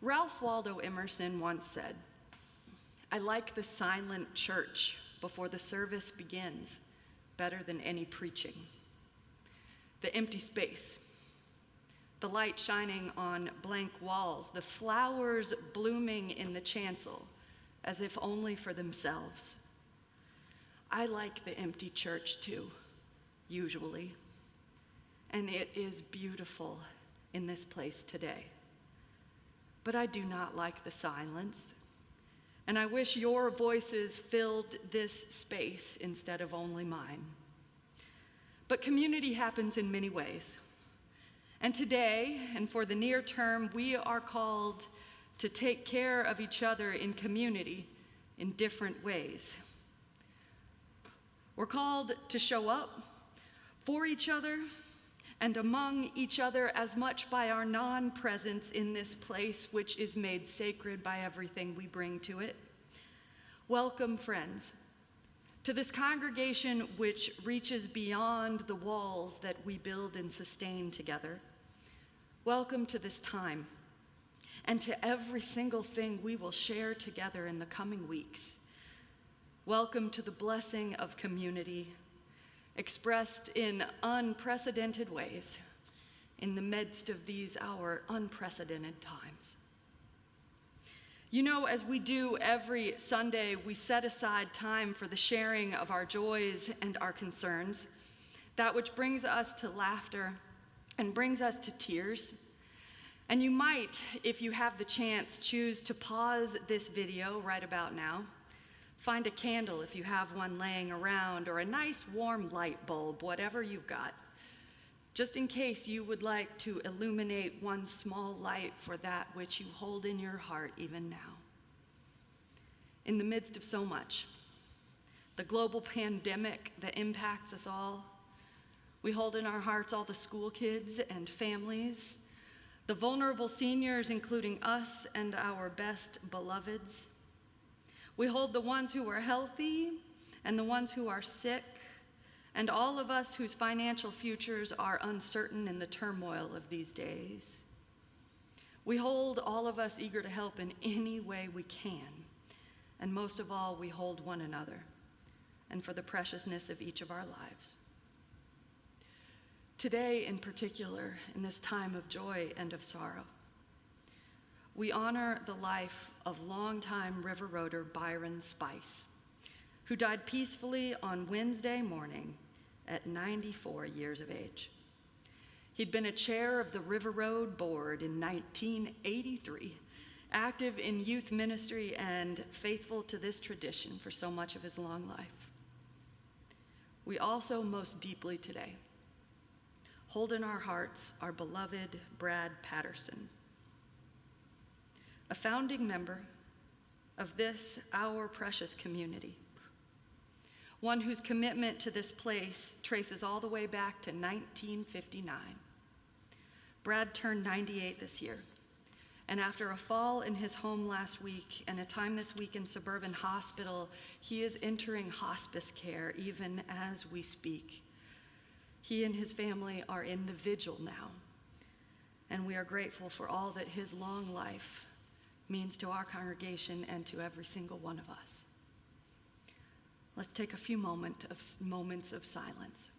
Ralph Waldo Emerson once said, "I like the silent church before the service begins better than any preaching." The empty space, the light shining on blank walls, the flowers blooming in the chancel as if only for themselves. I like the empty church too, usually, and it is beautiful in this place today. But I do not like the silence, and I wish your voices filled this space instead of only mine. But community happens in many ways. And today, and for the near term, we are called to take care of each other in community in different ways. We're called to show up for each other and among each other as much by our non-presence in this place, which is made sacred by everything we bring to it. Welcome, friends, to this congregation which reaches beyond the walls that we build and sustain together. Welcome to this time, and to every single thing we will share together in the coming weeks. Welcome to the blessing of community, expressed in unprecedented ways in the midst of these our unprecedented times. You know, as we do every Sunday, we set aside time for the sharing of our joys and our concerns, that which brings us to laughter and brings us to tears. And you might, if you have the chance, choose to pause this video right about now. Find a candle if you have one laying around, or a nice warm light bulb, whatever you've got, just in case you would like to illuminate one small light for that which you hold in your heart even now. In the midst of so much, the global pandemic that impacts us all, we hold in our hearts all the school kids and families, the vulnerable seniors, including us and our best beloveds. We hold the ones who are healthy and the ones who are sick, and all of us whose financial futures are uncertain in the turmoil of these days. We hold all of us eager to help in any way we can, and most of all, we hold one another and for the preciousness of each of our lives. Today, in particular, in this time of joy and of sorrow, we honor the life of longtime river roader Byron Spice, who died peacefully on Wednesday morning at 94 years of age. He'd been a chair of the River Road Board in 1983, active in youth ministry and faithful to this tradition for so much of his long life. We also most deeply today hold in our hearts our beloved Brad Patterson, a founding member of this, our precious community, one whose commitment to this place traces all the way back to 1959. Brad turned 98 this year, and after a fall in his home last week and a time this week in suburban hospital, he is entering hospice care even as we speak. He and his family are in the vigil now, and we are grateful for all that his long life means to our congregation and to every single one of us. Let's take a few moments of silence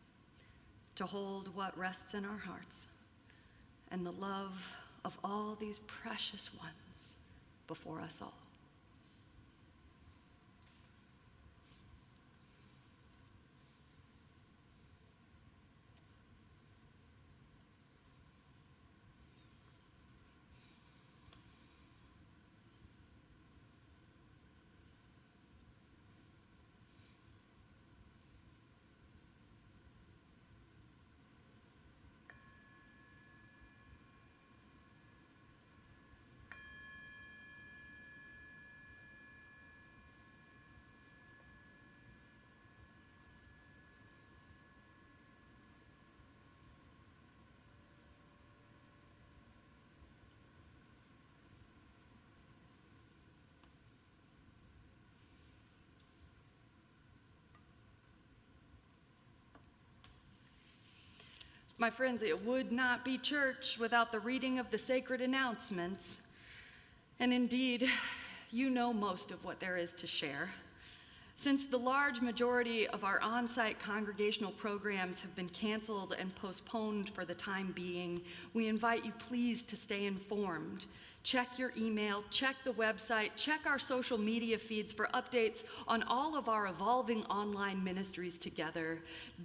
to hold what rests in our hearts and the love of all these precious ones before us all. My friends, it would not be church without the reading of the sacred announcements. And indeed, you know most of what there is to share. Since the large majority of our on-site congregational programs have been canceled and postponed for the time being, we invite you please to stay informed. Check your email, check the website, check our social media feeds for updates on all of our evolving online ministries together.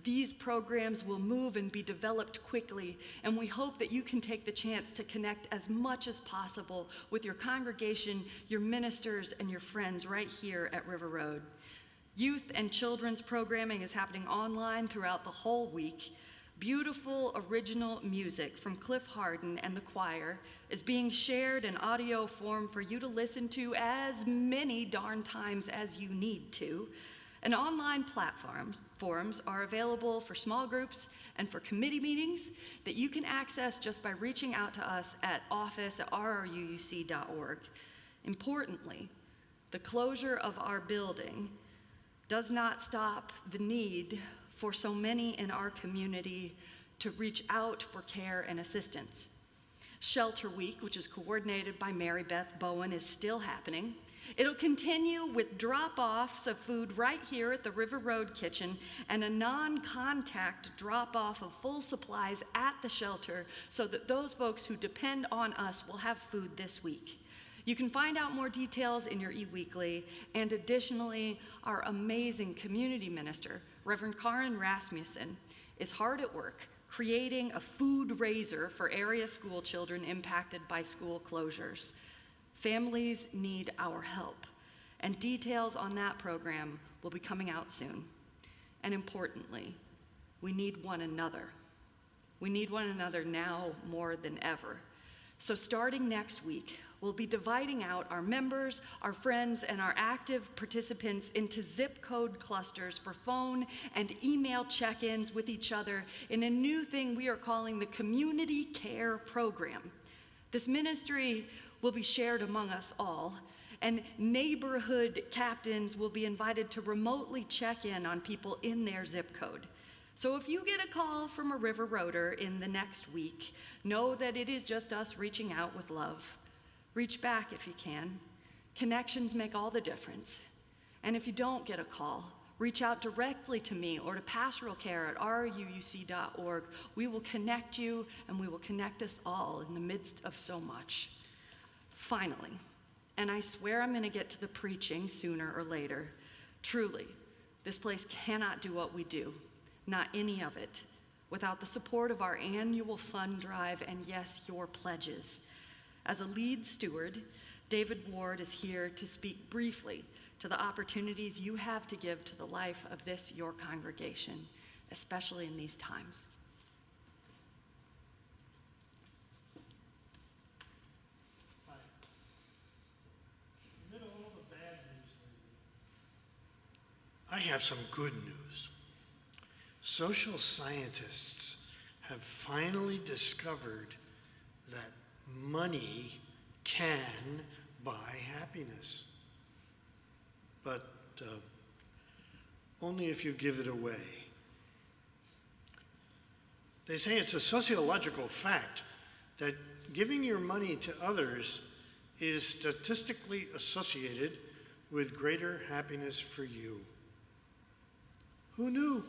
These programs will move and be developed quickly, and we hope that you can take the chance to connect as much as possible with your congregation, your ministers, and your friends right here at River Road. Youth and children's programming is happening online throughout the whole week. Beautiful original music from Cliff Harden and the choir is being shared in audio form for you to listen to as many darn times as you need to. And online forums are available for small groups and for committee meetings that you can access just by reaching out to us at office@rruuc.org. Importantly, the closure of our building does not stop the need for so many in our community to reach out for care and assistance. Shelter Week, which is coordinated by Mary Beth Bowen, is still happening. It'll continue with drop-offs of food right here at the River Road Kitchen and a non-contact drop-off of full supplies at the shelter so that those folks who depend on us will have food this week. You can find out more details in your e-weekly, and additionally, our amazing community minister, Reverend Karen Rasmussen, is hard at work creating a food raiser for area school children impacted by school closures. Families need our help, and details on that program will be coming out soon. And importantly, we need one another. We need one another now more than ever. So starting next week, we'll be dividing out our members, our friends, and our active participants into zip code clusters for phone and email check-ins with each other in a new thing we are calling the Community Care Program. This ministry will be shared among us all, and neighborhood captains will be invited to remotely check in on people in their zip code. So if you get a call from a River Roader in the next week, know that it is just us reaching out with love. Reach back if you can. Connections make all the difference. And if you don't get a call, reach out directly to me or to pastoralcare@rruuc.org. We will connect you, and we will connect us all in the midst of so much. Finally, and I swear I'm going to get to the preaching sooner or later, truly, this place cannot do what we do, not any of it, without the support of our annual fund drive and, yes, your pledges. As a lead steward, David Ward is here to speak briefly to the opportunities you have to give to the life of this, your congregation, especially in these times. Hi. Amid all the bad news lately, I have some good news. Social scientists have finally discovered that money can buy happiness, but only if you give it away. They say it's a sociological fact that giving your money to others is statistically associated with greater happiness for you. Who knew?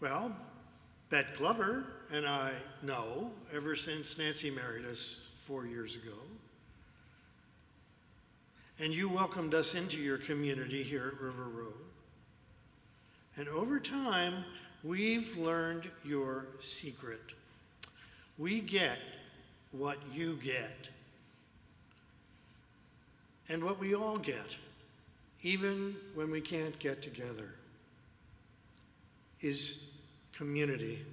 Well, Bette Glover and I know ever since Nancy married us 4 years ago. And you welcomed us into your community here at River Road. And over time, we've learned your secret. We get what you get. And what we all get, even when we can't get together, is community.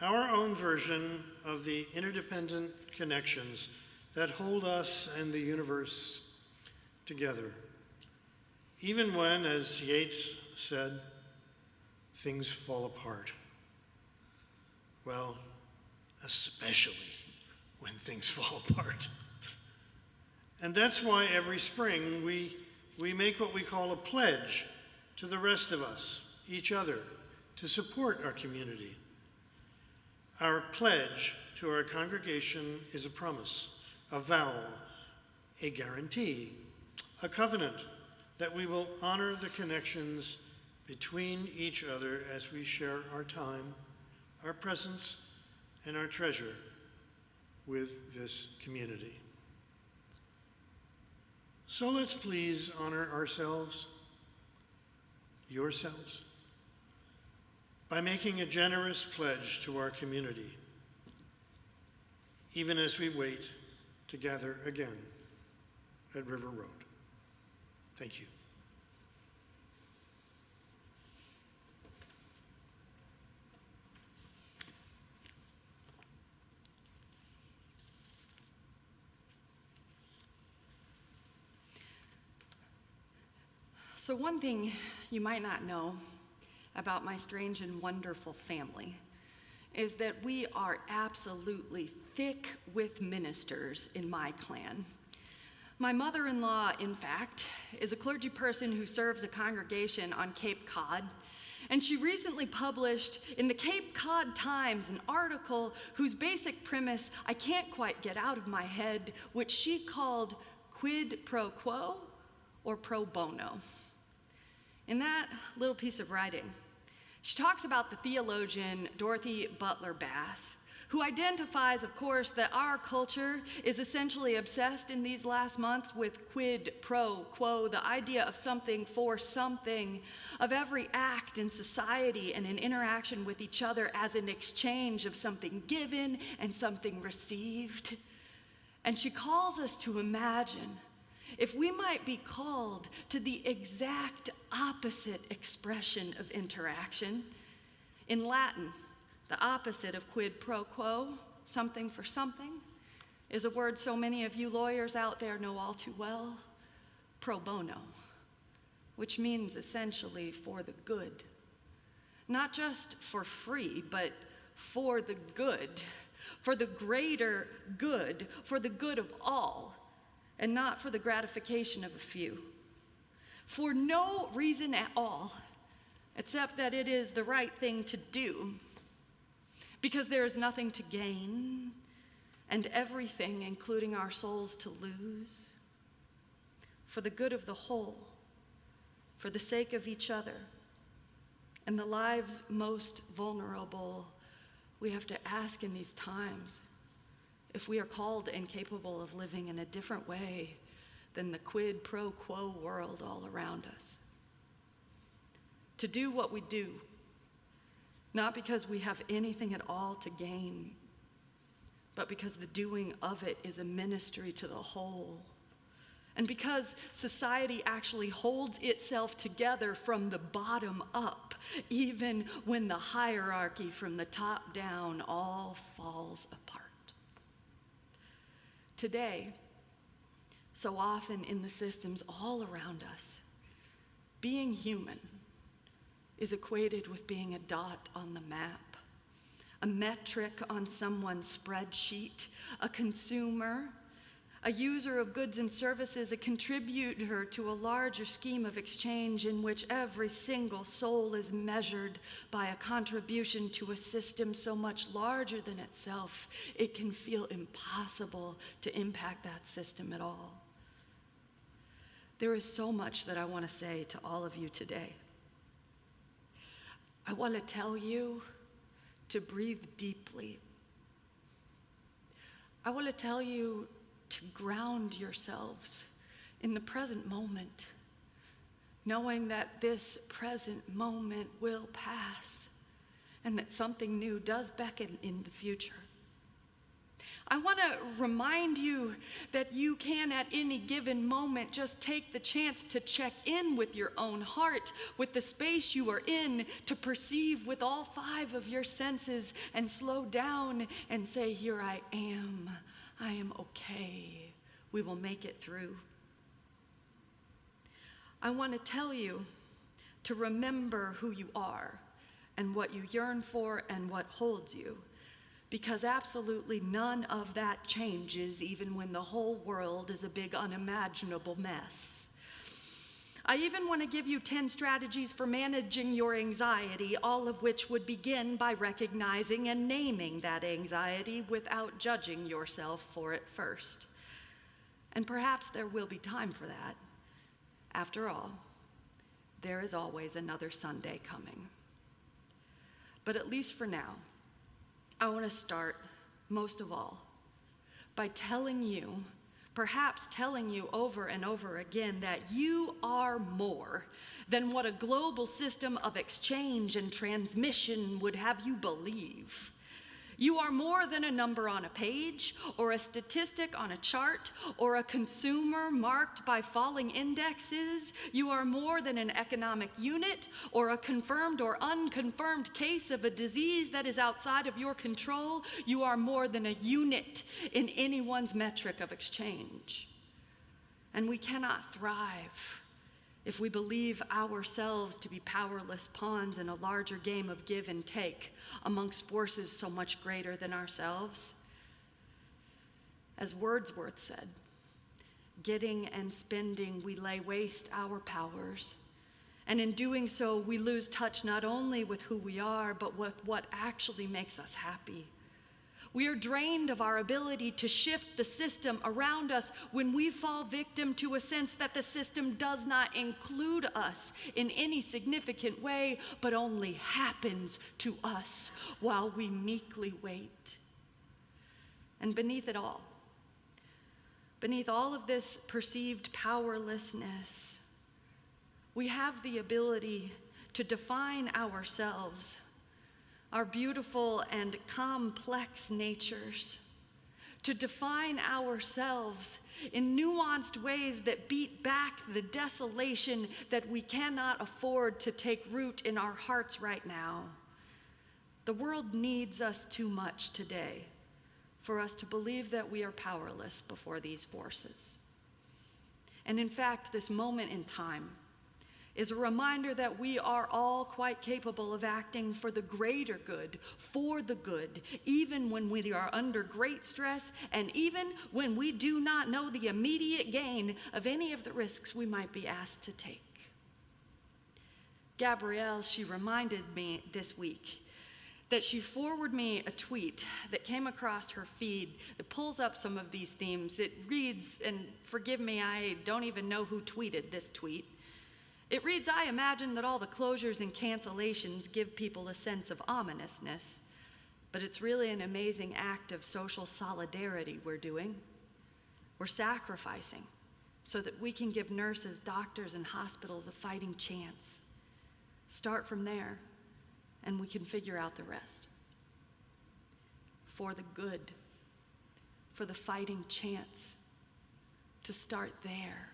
Our own version of the interdependent connections that hold us and the universe together. Even when, as Yeats said, things fall apart. Well, especially when things fall apart. And that's why every spring we make what we call a pledge to the rest of us, each other, to support our community. Our pledge to our congregation is a promise a vow, a guarantee, a covenant that we will honor the connections between each other as we share our time, our presence, and our treasure with this community. So let's please honor ourselves, yourselves, by making a generous pledge to our community, even as we wait to gather again at River Road. Thank you. So one thing you might not know about my strange and wonderful family is that we are absolutely thick with ministers in my clan. My mother-in-law, in fact, is a clergy person who serves a congregation on Cape Cod, and she recently published in the Cape Cod Times an article whose basic premise I can't quite get out of my head, which she called quid pro quo or pro bono. In that little piece of writing, she talks about the theologian Dorothy Butler Bass, who identifies, of course, that our culture is essentially obsessed in these last months with quid pro quo, the idea of something for something, of every act in society and in interaction with each other as an exchange of something given and something received. And she calls us to imagine if we might be called to the exact opposite expression of interaction. In Latin, the opposite of quid pro quo, something for something, is a word so many of you lawyers out there know all too well, pro bono, which means essentially for the good. Not just for free, but for the good, for the greater good, for the good of all, and not for the gratification of a few. For no reason at all, except that it is the right thing to do, because there is nothing to gain and everything, including our souls, to lose. For the good of the whole, for the sake of each other, and the lives most vulnerable, we have to ask in these times if we are called and capable of living in a different way than the quid pro quo world all around us. To do what we do, not because we have anything at all to gain, but because the doing of it is a ministry to the whole. And because society actually holds itself together from the bottom up, even when the hierarchy from the top down all falls apart. Today, so often in the systems all around us, being human is equated with being a dot on the map, a metric on someone's spreadsheet, a consumer, a user of goods and services, a contributor to a larger scheme of exchange in which every single soul is measured by a contribution to a system so much larger than itself, it can feel impossible to impact that system at all. There is so much that I want to say to all of you today. I want to tell you to breathe deeply. I want to tell you to ground yourselves in the present moment, knowing that this present moment will pass and that something new does beckon in the future. I want to remind you that you can at any given moment just take the chance to check in with your own heart, with the space you are in, to perceive with all 5 of your senses and slow down and say, here I am okay, we will make it through. I want to tell you to remember who you are and what you yearn for and what holds you, because absolutely none of that changes even when the whole world is a big unimaginable mess. I even want to give you 10 strategies for managing your anxiety, all of which would begin by recognizing and naming that anxiety without judging yourself for it first. And perhaps there will be time for that. After all, there is always another Sunday coming. But at least for now, I want to start, most of all, by telling you, perhaps telling you over and over again, that you are more than what a global system of exchange and transmission would have you believe. You are more than a number on a page, or a statistic on a chart, or a consumer marked by falling indexes. You are more than an economic unit, or a confirmed or unconfirmed case of a disease that is outside of your control. You are more than a unit in anyone's metric of exchange. And we cannot thrive if we believe ourselves to be powerless pawns in a larger game of give and take amongst forces so much greater than ourselves. As Wordsworth said, getting and spending, we lay waste our powers. And in doing so, we lose touch not only with who we are, but with what actually makes us happy. We are drained of our ability to shift the system around us when we fall victim to a sense that the system does not include us in any significant way, but only happens to us while we meekly wait. And beneath it all, beneath all of this perceived powerlessness, we have the ability to define ourselves, our beautiful and complex natures, to define ourselves in nuanced ways that beat back the desolation that we cannot afford to take root in our hearts right now. The world needs us too much today for us to believe that we are powerless before these forces. And in fact, this moment in time is a reminder that we are all quite capable of acting for the greater good, for the good, even when we are under great stress and even when we do not know the immediate gain of any of the risks we might be asked to take. Gabrielle, she reminded me this week that she forwarded me a tweet that came across her feed that pulls up some of these themes. It reads, and forgive me, I don't even know who tweeted this tweet. It reads, "I imagine that all the closures and cancellations give people a sense of ominousness, but it's really an amazing act of social solidarity we're doing. We're sacrificing so that we can give nurses, doctors, and hospitals a fighting chance. Start from there, and we can figure out the rest. For the good, for the fighting chance, to start there.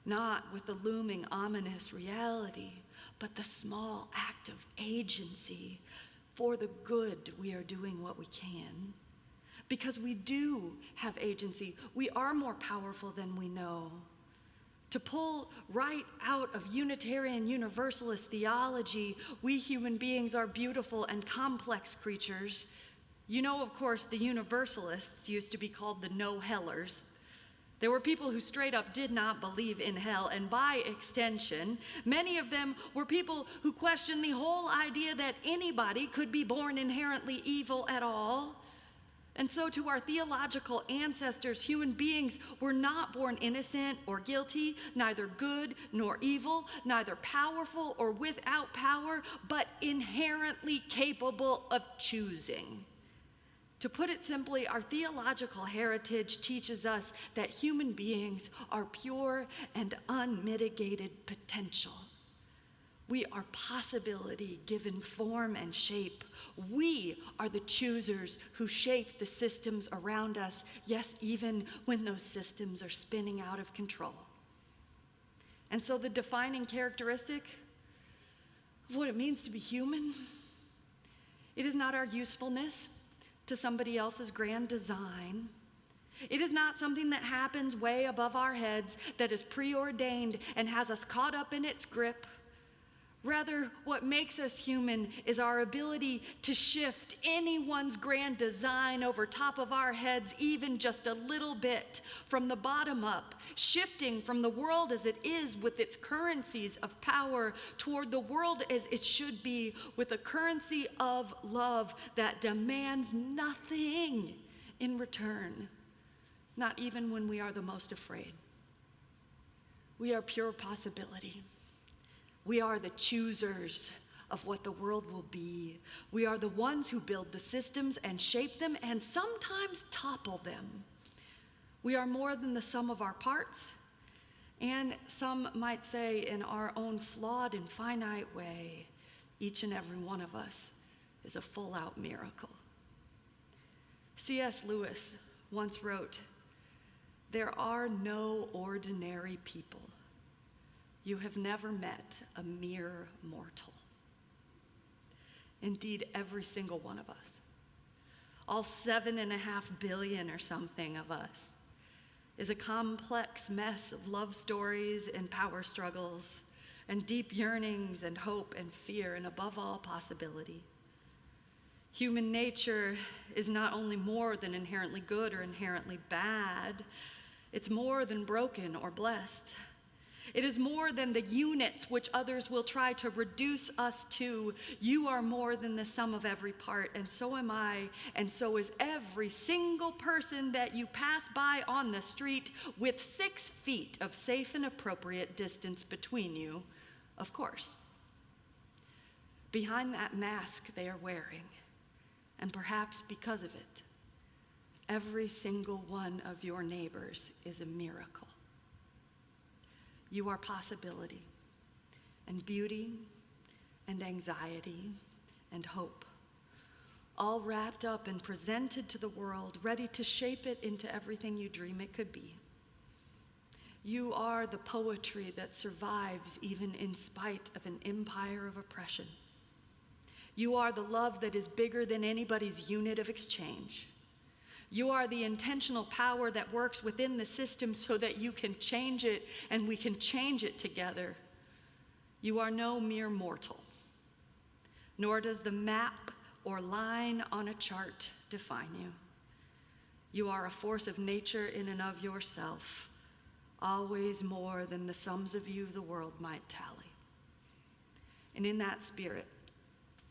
Not with the looming ominous reality, but the small act of agency. For the good, we are doing what we can. Because we do have agency. We are more powerful than we know. To pull right out of Unitarian Universalist theology, we human beings are beautiful and complex creatures. You know, of course, the Universalists used to be called the no-hellers. There were people who straight up did not believe in hell, and by extension, many of them were people who questioned the whole idea that anybody could be born inherently evil at all. And so to our theological ancestors, human beings were not born innocent or guilty, neither good nor evil, neither powerful or without power, but inherently capable of choosing. To put it simply, our theological heritage teaches us that human beings are pure and unmitigated potential. We are possibility given form and shape. We are the choosers who shape the systems around us, yes, even when those systems are spinning out of control. And so the defining characteristic of what it means to be human, it is not our usefulness to somebody else's grand design. It is not something that happens way above our heads, that is preordained and has us caught up in its grip. Rather, what makes us human is our ability to shift anyone's grand design over top of our heads even just a little bit, from the bottom up, shifting from the world as it is with its currencies of power toward the world as it should be with a currency of love that demands nothing in return. not even when we are the most afraid. We are pure possibility. We are the choosers of what the world will be. We are the ones who build the systems and shape them and sometimes topple them. We are more than the sum of our parts, and some might say in our own flawed and finite way, each and every one of us is a full-out miracle. C.S. Lewis once wrote, "There are no ordinary people. You have never met a mere mortal." Indeed, every single one of us, all 7.5 billion or something of us, is a complex mess of love stories and power struggles and deep yearnings and hope and fear and above all possibility. Human nature is not only more than inherently good or inherently bad, it's more than broken or blessed. It is more than the units which others will try to reduce us to. You are more than the sum of every part, and so am I, and so is every single person that you pass by on the street with 6 feet of safe and appropriate distance between you, of course. Behind that mask they are wearing, and perhaps because of it, every single one of your neighbors is a miracle. You are possibility and beauty and anxiety and hope, all wrapped up and presented to the world, ready to shape it into everything you dream it could be. You are the poetry that survives even in spite of an empire of oppression. You are the love that is bigger than anybody's unit of exchange. You are the intentional power that works within the system so that you can change it and we can change it together. You are no mere mortal, nor does the map or line on a chart define you. You are a force of nature in and of yourself, always more than the sums of you the world might tally. And in that spirit,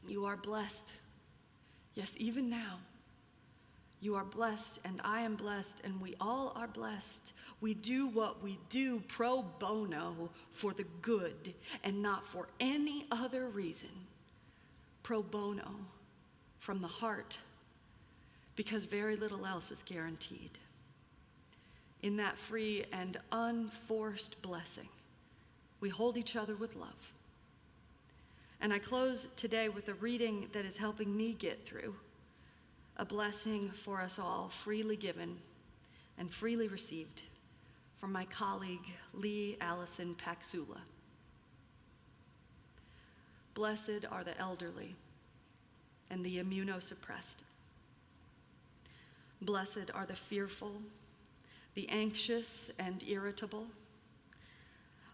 you are blessed. Yes, even now. You are blessed, and I am blessed, and we all are blessed. We do what we do pro bono for the good and not for any other reason. Pro bono, from the heart, because very little else is guaranteed. In that free and unforced blessing, we hold each other with love. And I close today with a reading that is helping me get through. A blessing for us all, freely given and freely received from my colleague, Lee Allison Paxula. Blessed are the elderly and the immunosuppressed. Blessed are the fearful, the anxious and irritable.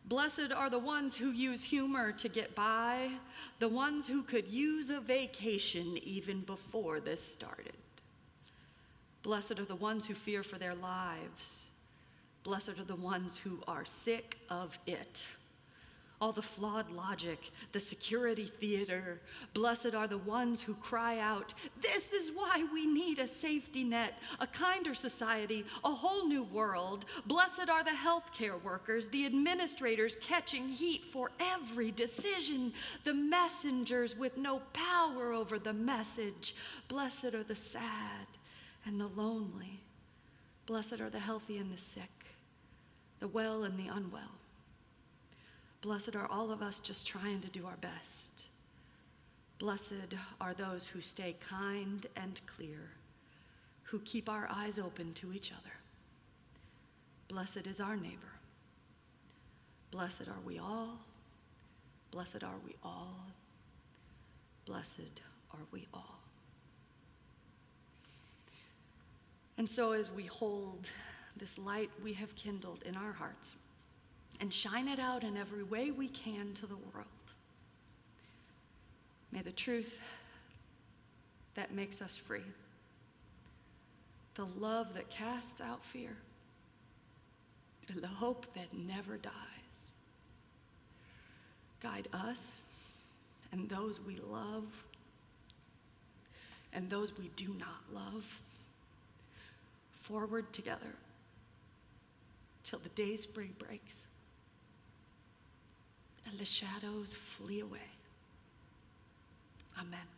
Blessed are the ones who use humor to get by, the ones who could use a vacation even before this started. Blessed are the ones who fear for their lives. Blessed are the ones who are sick of it. All the flawed logic, the security theater. Blessed are the ones who cry out, "This is why we need a safety net, a kinder society, a whole new world." Blessed are the healthcare workers, the administrators catching heat for every decision, the messengers with no power over the message. Blessed are the sad and the lonely. Blessed are the healthy and the sick, the well and the unwell. Blessed are all of us just trying to do our best. Blessed are those who stay kind and clear, who keep our eyes open to each other. Blessed is our neighbor. Blessed are we all. Blessed are we all. Blessed are we all. And so as we hold this light we have kindled in our hearts, and shine it out in every way we can to the world, may the truth that makes us free, the love that casts out fear, and the hope that never dies, guide us and those we love and those we do not love forward together till the day's breaks and the shadows flee away. Amen.